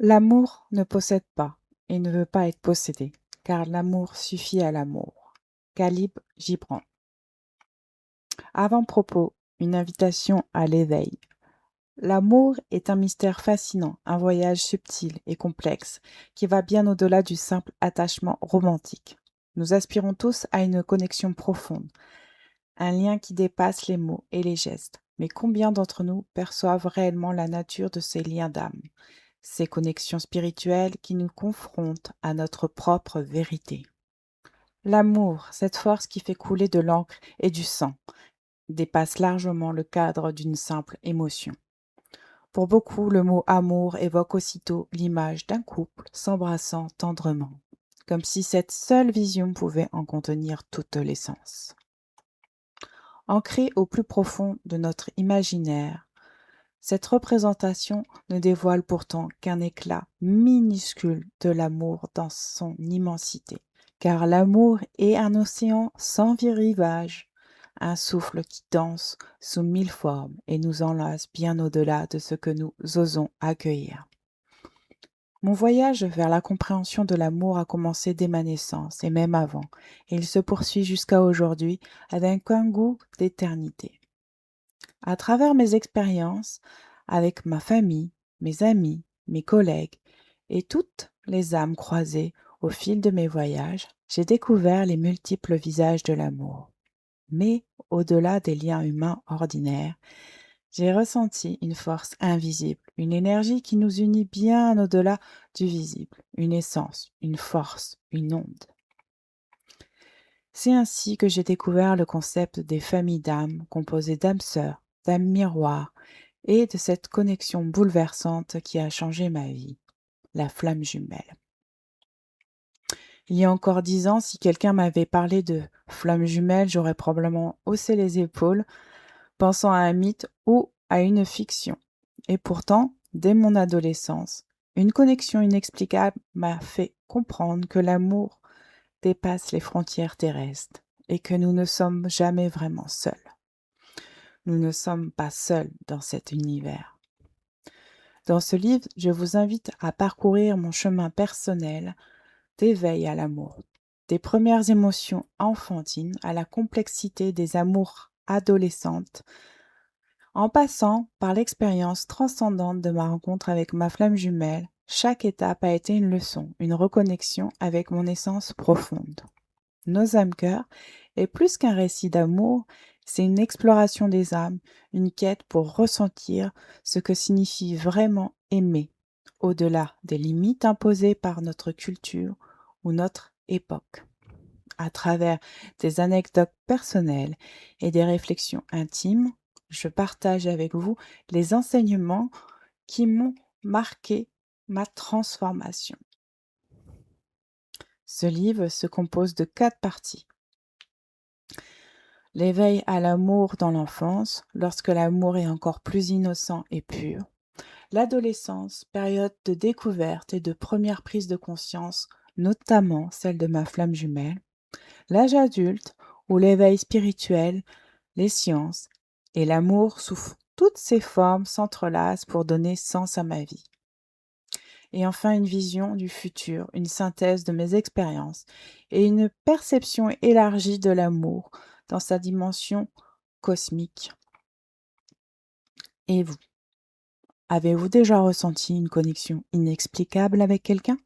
L'amour ne possède pas et ne veut pas être possédé, car l'amour suffit à l'amour. Khalil Gibran. Avant-propos, une invitation à l'éveil. L'amour est un mystère fascinant, un voyage subtil et complexe qui va bien au-delà du simple attachement romantique. Nous aspirons tous à une connexion profonde, un lien qui dépasse les mots et les gestes. Mais combien d'entre nous perçoivent réellement la nature de ces liens d'âme, ces connexions spirituelles qui nous confrontent à notre propre vérité? L'amour, cette force qui fait couler de l'encre et du sang, dépasse largement le cadre d'une simple émotion. Pour beaucoup, le mot amour évoque aussitôt l'image d'un couple s'embrassant tendrement, comme si cette seule vision pouvait en contenir toute l'essence. Ancrée au plus profond de notre imaginaire, cette représentation ne dévoile pourtant qu'un éclat minuscule de l'amour dans son immensité, car l'amour est un océan sans rivage, un souffle qui danse sous mille formes et nous enlace bien au-delà de ce que nous osons accueillir. Mon voyage vers la compréhension de l'amour a commencé dès ma naissance et même avant, et il se poursuit jusqu'à aujourd'hui avec un goût d'éternité. À travers mes expériences avec ma famille, mes amis, mes collègues et toutes les âmes croisées au fil de mes voyages, j'ai découvert les multiples visages de l'amour. Mais au-delà des liens humains ordinaires, j'ai ressenti une force invisible, une énergie qui nous unit bien au-delà du visible, une essence, une force, une onde. C'est ainsi que j'ai découvert le concept des familles d'âmes, composées d'âmes sœurs, d'âmes miroirs, et de cette connexion bouleversante qui a changé ma vie, la flamme jumelle. Il y a encore 10 ans, si quelqu'un m'avait parlé de flamme jumelle, j'aurais probablement haussé les épaules, pensant à un mythe ou à une fiction. Et pourtant, dès mon adolescence, une connexion inexplicable m'a fait comprendre que l'amour dépasse les frontières terrestres et que nous ne sommes jamais vraiment seuls. Nous ne sommes pas seuls dans cet univers. Dans ce livre, je vous invite à parcourir mon chemin personnel d'éveil à l'amour, des premières émotions enfantines à la complexité des amours adolescentes, en passant par l'expérience transcendante de ma rencontre avec ma flamme jumelle. Chaque étape a été une leçon, une reconnexion avec mon essence profonde. Nos âmes-cœurs est plus qu'un récit d'amour, c'est une exploration des âmes, une quête pour ressentir ce que signifie vraiment aimer, au-delà des limites imposées par notre culture ou notre époque. À travers des anecdotes personnelles et des réflexions intimes, je partage avec vous les enseignements qui m'ont marqué ma transformation. Ce livre se compose de 4 parties. L'éveil à l'amour dans l'enfance, lorsque l'amour est encore plus innocent et pur. L'adolescence, période de découverte et de première prise de conscience, notamment celle de ma flamme jumelle. L'âge adulte, où l'éveil spirituel, les sciences et l'amour sous toutes ses formes s'entrelacent pour donner sens à ma vie. Et enfin, une vision du futur, une synthèse de mes expériences et une perception élargie de l'amour dans sa dimension cosmique. Et vous, avez-vous déjà ressenti une connexion inexplicable avec quelqu'un?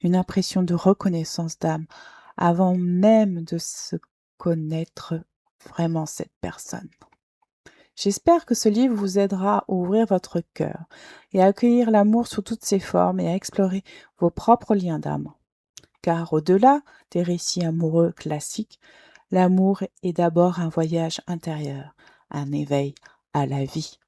Une impression de reconnaissance d'âme avant même de se connaître vraiment cette personne? J'espère que ce livre vous aidera à ouvrir votre cœur et à accueillir l'amour sous toutes ses formes et à explorer vos propres liens d'âme. Car au-delà des récits amoureux classiques, l'amour est d'abord un voyage intérieur, un éveil à la vie.